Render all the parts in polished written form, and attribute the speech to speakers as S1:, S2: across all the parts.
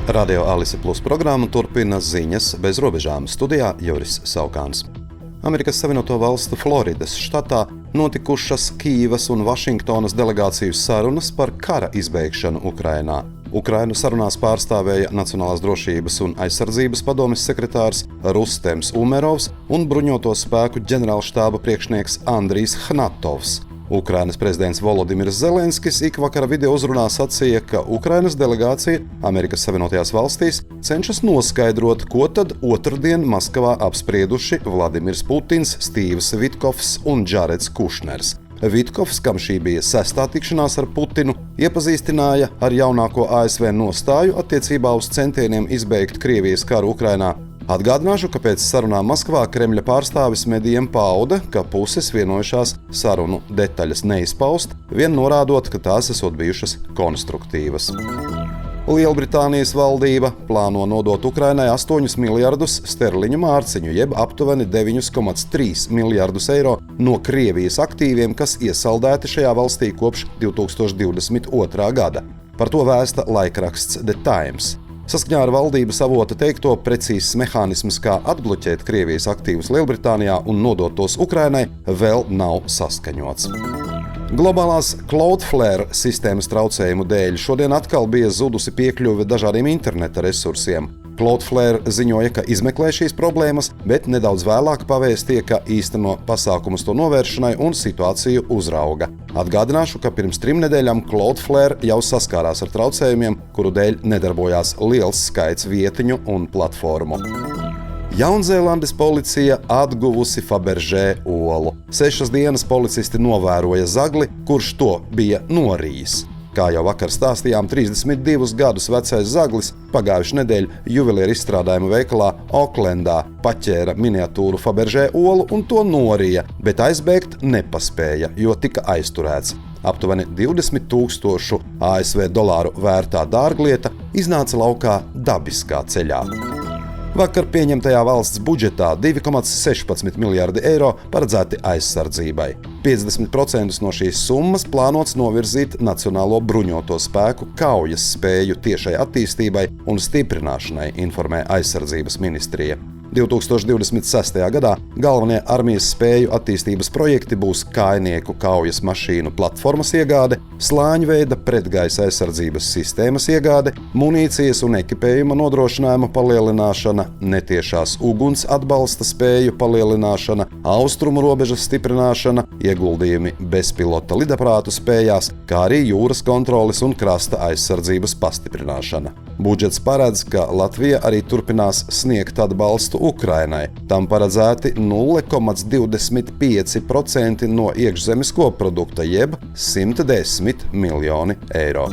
S1: Radio Alise Plus programmu turpina ziņas bez robežām. Studijā Juris Saukāns. Amerikas Savienoto Valstu Floridas štatā notikušas Kīivas un Vašingtonas delegāciju sarunas par kara izbeigšanu Ukrainā. Ukrainu sarunās pārstāvēja Nacionālās drošības un aizsardzības padomes sekretārs Rustems Umerovs un bruņoto spēku ģenerālštāba priekšnieks Andrijs Hnatovs. Ukrainas prezidents Volodimirs Zelenskis ikvakara video uzrunā sacīja, ka Ukrainas delegācija Amerikas Savienotajās valstīs cenšas noskaidrot, ko tad otrdien Maskavā apsprieduši Vladimirs Putins, Stīvs Vitkovs un Džareds Kušners. Vitkovs, kam šī bija 6. tikšanās ar Putinu, iepazīstināja ar jaunāko ASV nostāju attiecībā uz centieniem izbeigt Krievijas karu Ukrainā. Atgādināšu, ka pēc sarunām Maskavā Kremļa pārstāvis medijiem pauda, ka puses vienojušās sarunu detaļas neizpaust, vien norādot, ka tās esot bijušas konstruktīvas. Lielbritānijas valdība plāno nodot Ukrainai 8 miljardus sterliņu mārciņu, jeb aptuveni 9,3 miljardus eiro no Krievijas aktīviem, kas iesaldēti šajā valstī kopš 2022. gada. Par to vēsta laikraksts The Times. Saskaņā ar valdības avota teikto, precīzs mehānisms, kā atbloķēt Krievijas aktīvus Lielbritānijā un nodot tos Ukrainai, vēl nav saskaņots. Globālās Cloudflare sistēmas traucējumu dēļ šodien atkal bija zudusi piekļuve dažādiem interneta resursiem. Cloudflare ziņoja, ka izmeklē šīs problēmas, bet nedaudz vēlāk pavēstīja, ka īsteno pasākumus to novēršanai un situāciju uzrauga. Atgādināšu, ka pirms 3 nedēļām Cloudflare jau saskārās ar traucējumiem, kuru dēļ nedarbojās liels skaits vietiņu un platformu. Jaunzēlandes policija atguvusi Fabergé olu. 6 dienas policisti novēroja zagli, kurš to bija norījis. Kā jau vakar stāstījām, 32 gadus vecais zaglis pagājušu nedēļu juvelieru izstrādājumu veikalā Oklendā paķēra miniatūru Fabergé olu un to norija, bet aizbēgt nepaspēja, jo tika aizturēts. Aptuveni 20,000 ASV dolāru vērtā dārglieta iznāca laukā dabiskā ceļā. Vakar pieņemtajā valsts budžetā 2,16 miljardi eiro paredzēti aizsardzībai. 50% no šīs summas plānots novirzīt Nacionālo bruņoto spēku kaujas spēju tiešai attīstībai un stiprināšanai, informē aizsardzības ministrija. 2026. gadā galvenie armijas spēju attīstības projekti būs kājnieku kaujas mašīnu platformas iegāde, slāņveida pretgaisa aizsardzības sistēmas iegāde, munīcijas un ekipējuma nodrošinājuma palielināšana, netiešās uguns atbalsta spēju palielināšana, austrumu robežas stiprināšana, ieguldījumi bezpilota lidaprātu spējās, kā arī jūras kontroles un krasta aizsardzības pastiprināšana. Budžets paredz, ka Latvija arī turpinās sniegt atbalstu Ukrainai. Tam paredzēti 0,25% no iekšzemes koprodukta, jeb 110 miljoni eiro.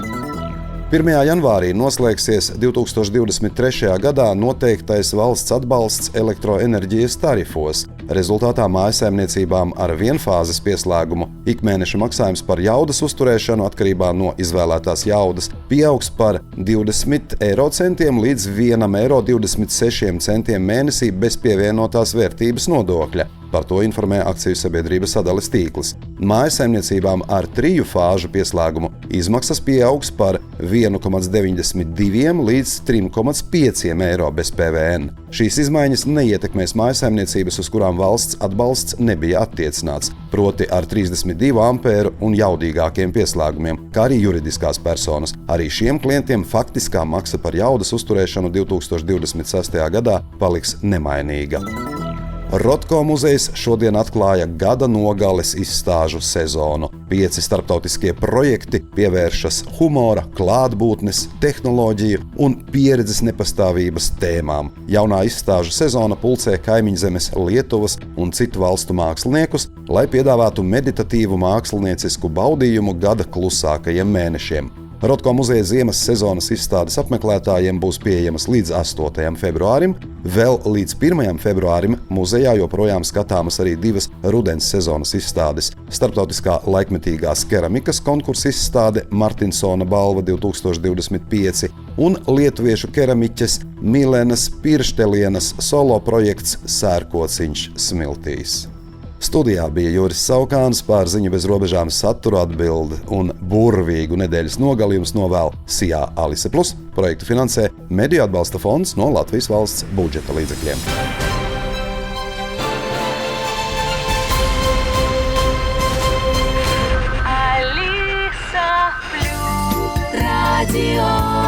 S1: 1. janvārī noslēgsies 2023. gadā noteiktais valsts atbalsts elektroenerģijas tarifos. Rezultātā mājsaimniecībām ar vienfāzes pieslēgumu ikmēneša maksājums par jaudas uzturēšanu atkarībā no izvēlētās jaudas pieaugs par 20 eiro centiem līdz 1,26 eiro mēnesī bez pievienotās vērtības nodokļa. Par to informē akciju sabiedrība Sadales tīkls. Mājsaimniecībām ar 3 fāžu pieslēgumu izmaksas pieaugs par 1,92 līdz 3,5 eiro bez PVN. Šīs izmaiņas neietekmēs mājsaimniecības, uz kurām valsts atbalsts nebija attiecināts, proti ar 32 ampēru un jaudīgākiem pieslēgumiem, kā arī juridiskās personas. Arī šiem klientiem faktiskā maksa par jaudas uzturēšanu 2026. gadā paliks nemainīga. Rotko muzejs šodien atklāja gada nogales izstāžu sezonu. 5 starptautiskie projekti pievēršas humora, klātbūtnes, tehnoloģiju un pieredzes nepastāvības tēmām. Jaunā izstāžu sezona pulcē kaimiņzemes Lietuvas un citu valstu māksliniekus, lai piedāvātu meditatīvu māksliniecisku baudījumu gada klusākajiem mēnešiem. Rotko muzeja ziemas sezonas izstādes apmeklētājiem būs pieejamas līdz 8. februārim. Vēl līdz 1. februārim muzejā joprojām skatāmas arī 2 rudens sezonas izstādes. Starptautiskā laikmetīgās keramikas konkursa izstāde Martinsona balva 2025 un lietuviešu keramiķes Milenas Pirštelienas solo projekts Sērkociņš smiltīs. Studijā bija Juris Saukāns, par ziņu bez robežām satura atbildi un burvīgu nedēļas nogali jums novēl Sijā Alise Plus. Projektu finansē Mediju atbalsta fonds no Latvijas valsts budžeta līdzekļiem.
S2: Radio